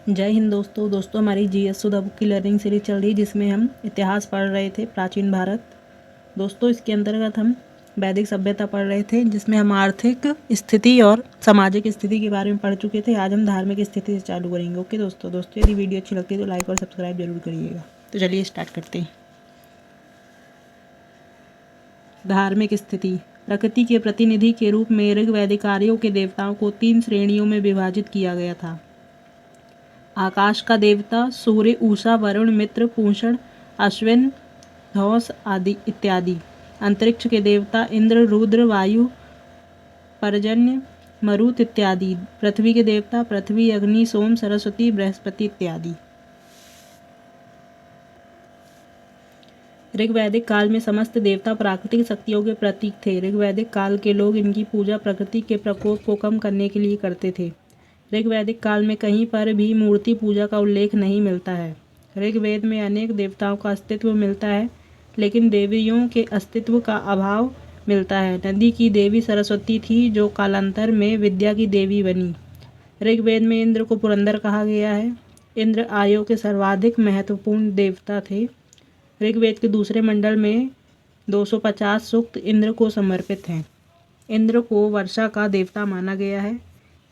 जय हिंद दोस्तों हमारी जीएस सुधा बुक की लर्निंग सीरीज चल रही है जिसमें हम इतिहास पढ़ रहे थे प्राचीन भारत। दोस्तों इसके अंतर्गत हम वैदिक सभ्यता पढ़ रहे थे जिसमें हम आर्थिक स्थिति और सामाजिक स्थिति के बारे में पढ़ चुके थे। आज हम धार्मिक स्थिति से चालू करेंगे। ओके दोस्तों यदि वीडियो अच्छी लगती है तो लाइक और सब्सक्राइब जरूर करिएगा। तो चलिए स्टार्ट करते हैं। धार्मिक स्थिति। प्रकृति के प्रतिनिधि के रूप में ऋग्वैदिक आर्यों के देवताओं को 3 श्रेणियों में विभाजित किया गया था। आकाश का देवता सूर्य, उषा, वरुण, मित्र, पूषण, अश्विन, धौस आदि इत्यादि। अंतरिक्ष के देवता इंद्र, रुद्र, वायु, पर्जन्य, मरुत इत्यादि। पृथ्वी के देवता पृथ्वी, अग्नि, सोम, सरस्वती, बृहस्पति इत्यादि। ऋग्वैदिक काल में समस्त देवता प्राकृतिक शक्तियों के प्रतीक थे। ऋग्वैदिक काल के लोग इनकी पूजा प्रकृति के प्रकोप को कम करने के लिए करते थे। ऋग्वैदिक काल में कहीं पर भी मूर्ति पूजा का उल्लेख नहीं मिलता है। ऋग्वेद में अनेक देवताओं का अस्तित्व मिलता है लेकिन देवियों के अस्तित्व का अभाव मिलता है। नदी की देवी सरस्वती थी जो कालांतर में विद्या की देवी बनी। ऋग्वेद में इंद्र को पुरंदर कहा गया है। इंद्र आर्यों के सर्वाधिक महत्वपूर्ण देवता थे। ऋग्वेद के दूसरे मंडल में 250 सूक्त इंद्र को समर्पित हैं। इंद्र को वर्षा का देवता माना गया है।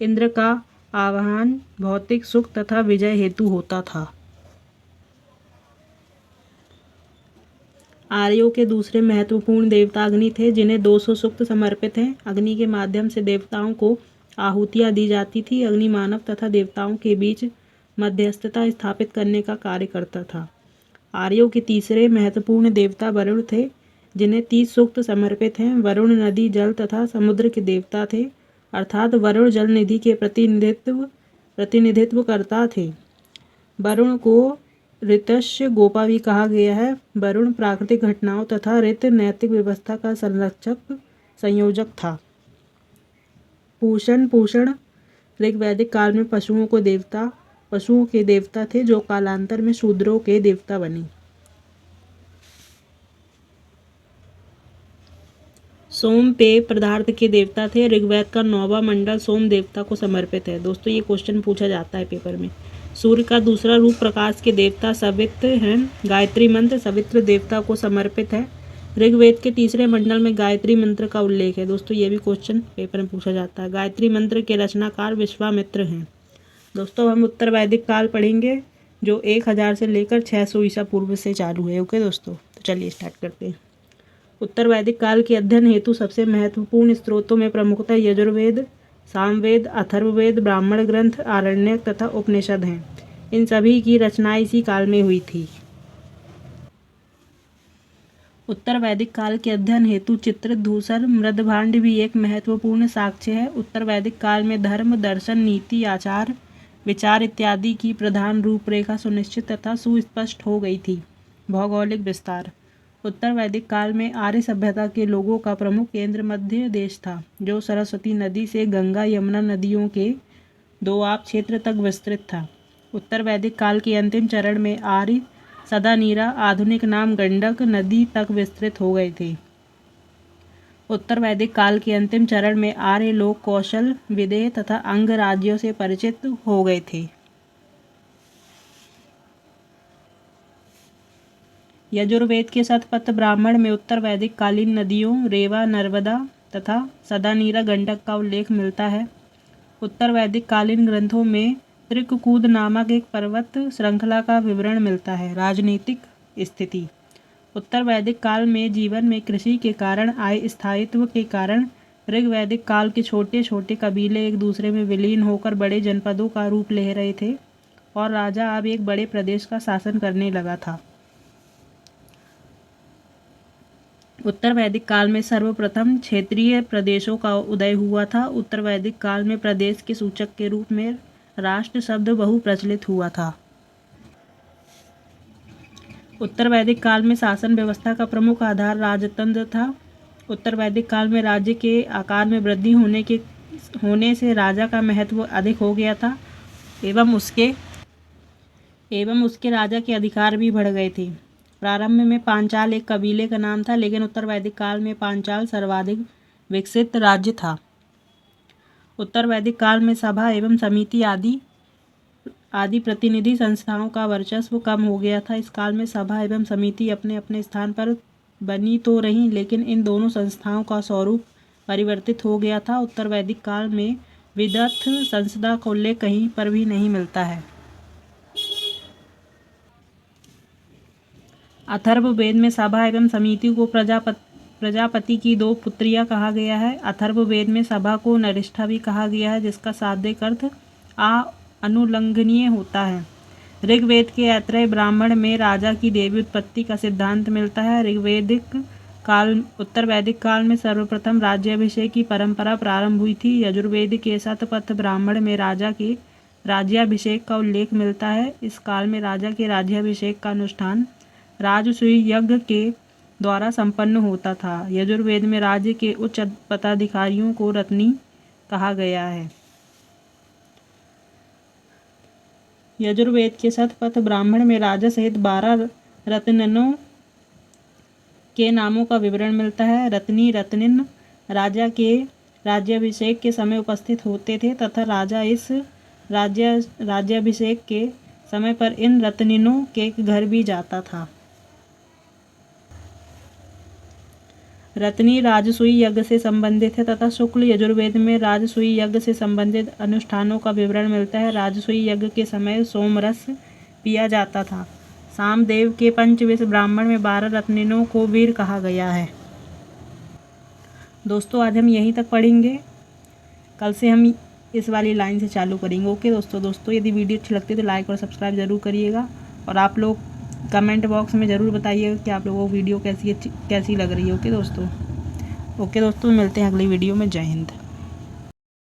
इंद्र का आवाहन भौतिक सुख तथा विजय हेतु होता था। आर्यों के दूसरे महत्वपूर्ण देवता अग्नि थे जिन्हें 200 सूक्त समर्पित हैं। अग्नि के माध्यम से देवताओं को आहुतियां दी जाती थी। अग्नि मानव तथा देवताओं के बीच मध्यस्थता स्थापित करने का कार्य करता था। आर्यों के तीसरे महत्वपूर्ण देवता वरुण थे जिन्हें 30 सूक्त समर्पित हैं। वरुण नदी, जल तथा समुद्र के देवता थे अर्थात वरुण जल निधि के प्रतिनिधित्व करता थे। वरुण को ऋतस्य गोपा भी कहा गया है। वरुण प्राकृतिक घटनाओं तथा ऋत नैतिक व्यवस्था का संयोजक था। पूषण ऋग्वैदिक काल में पशुओं के देवता थे जो कालांतर में शूद्रों के देवता बने। सोम पेय पदार्थ के देवता थे। ऋग्वेद का 9वां मंडल सोम देवता को समर्पित है। दोस्तों ये क्वेश्चन पूछा जाता है पेपर में। सूर्य का दूसरा रूप प्रकाश के देवता सवित्र हैं। गायत्री मंत्र सवित्र देवता को समर्पित है। ऋग्वेद के तीसरे मंडल में गायत्री मंत्र का उल्लेख है। दोस्तों ये भी क्वेश्चन पेपर में पूछा जाता है। गायत्री मंत्र के रचनाकार विश्वामित्र हैं। दोस्तों हम उत्तर वैदिक काल पढ़ेंगे जो 1000 से लेकर 600 ईसा पूर्व से चालू है। ओके दोस्तों तो चलिए स्टार्ट करते हैं। उत्तर वैदिक काल के अध्ययन हेतु सबसे महत्वपूर्ण स्रोतों में प्रमुखतः यजुर्वेद, सामवेद, अथर्ववेद, ब्राह्मण ग्रंथ, आरण्यक तथा उपनिषद हैं। इन सभी की रचनाएं इसी काल में हुई थी। उत्तर वैदिक काल के अध्ययन हेतु चित्र, धूसर, मृदभांड भी एक महत्वपूर्ण साक्ष्य है। उत्तर वैदिक काल में धर्म, दर्शन, नीति, आचार, विचार इत्यादि की प्रधान रूपरेखा सुनिश्चित तथा सुस्पष्ट हो गई थी। भौगोलिक विस्तार। उत्तर वैदिक काल में आर्य सभ्यता के लोगों का प्रमुख केंद्र मध्य देश था जो सरस्वती नदी से गंगा यमुना नदियों के दोआब क्षेत्र तक विस्तृत था। उत्तर वैदिक काल के अंतिम चरण में आर्य सदानीरा, आधुनिक नाम गंडक नदी तक विस्तृत हो गए थे। उत्तर वैदिक काल के अंतिम चरण में आर्य लोग कौशल, विदेह तथा अंग राज्यों से परिचित हो गए थे। यजुर्वेद के शतपथ ब्राह्मण में उत्तर वैदिक कालीन नदियों रेवा, नर्मदा तथा सदानीरा गंडक का उल्लेख मिलता है। उत्तर वैदिक कालीन ग्रंथों में त्रिककूद नामक एक पर्वत श्रृंखला का विवरण मिलता है। राजनीतिक स्थिति। उत्तर वैदिक काल में जीवन में कृषि के कारण आय स्थायित्व के कारण ऋग्वैदिक काल के छोटे छोटे कबीले एक दूसरे में विलीन होकर बड़े जनपदों का रूप ले रहे थे और राजा अब एक बड़े प्रदेश का शासन करने लगा था। उत्तर वैदिक काल में सर्वप्रथम क्षेत्रीय प्रदेशों का उदय हुआ था। उत्तर वैदिक काल में प्रदेश के सूचक के रूप में राष्ट्र शब्द बहु प्रचलित हुआ था। उत्तर वैदिक काल में शासन व्यवस्था का प्रमुख आधार राजतंत्र था। उत्तर वैदिक काल में राज्य के आकार में वृद्धि होने से राजा का महत्व अधिक हो गया था एवं उसके राजा के अधिकार भी बढ़ गए थे। प्रारंभ में पांचाल एक कबीले का नाम था लेकिन उत्तर वैदिक काल में पांचाल सर्वाधिक विकसित राज्य था। उत्तर वैदिक काल में सभा एवं समिति आदि प्रतिनिधि संस्थाओं का वर्चस्व कम हो गया था। इस काल में सभा एवं समिति अपने अपने स्थान पर बनी तो रहीं, लेकिन इन दोनों संस्थाओं का स्वरूप परिवर्तित हो गया था। उत्तर वैदिक काल में विदग्ध संसदा का उल्लेख कहीं पर भी नहीं मिलता है। अथर्ववेद में सभा एवं समिति को प्रजापति की दो पुत्रियां कहा गया है। अथर्ववेद में सभा को नरिष्ठा भी कहा गया है, जिसका शाब्दिक अर्थ अनुल्लंघनीय होता है। ऋग्वेद के ऐतरेय ब्राह्मण में राजा की देवी उत्पत्ति का सिद्धांत मिलता है। उत्तर वैदिक काल में सर्वप्रथम राज्याभिषेक की परंपरा प्रारंभ हुई थी। यजुर्वेद के शतपथ ब्राह्मण में राजा के राज्याभिषेक का उल्लेख मिलता है। इस काल में राजा के राज्याभिषेक का अनुष्ठान राजसूय यज्ञ के द्वारा संपन्न होता था। यजुर्वेद में राज्य के उच्च पदाधिकारियों को रत्नी कहा गया है। यजुर्वेद के शतपथ ब्राह्मण में राजा सहित 12 रत्नों के नामों का विवरण मिलता है। रत्नी रत्निन राजा के राज्याभिषेक के समय उपस्थित होते थे तथा राजा इस राज्याभिषेक के समय पर इन रत्निनों के घर भी जाता था। रत्नी राजसूय यज्ञ से संबंधित है तथा शुक्ल यजुर्वेद में राजसूय यज्ञ से संबंधित अनुष्ठानों का विवरण मिलता है। राजसूय यज्ञ के समय सोमरस पिया जाता था। सामदेव के पंचविश ब्राह्मण में 12 रत्निनों को वीर कहा गया है। दोस्तों, आज हम यहीं तक पढ़ेंगे। कल से हम इस वाली लाइन से चालू करेंगे। ओके दोस्तों, यदि वीडियो अच्छी लगती है तो लाइक और सब्सक्राइब जरूर करिएगा और आप लोग कमेंट बॉक्स में ज़रूर बताइएगा कि आप लोगों को वीडियो कैसी लग रही है। ओके दोस्तों, मिलते हैं अगली वीडियो में। जय हिंद।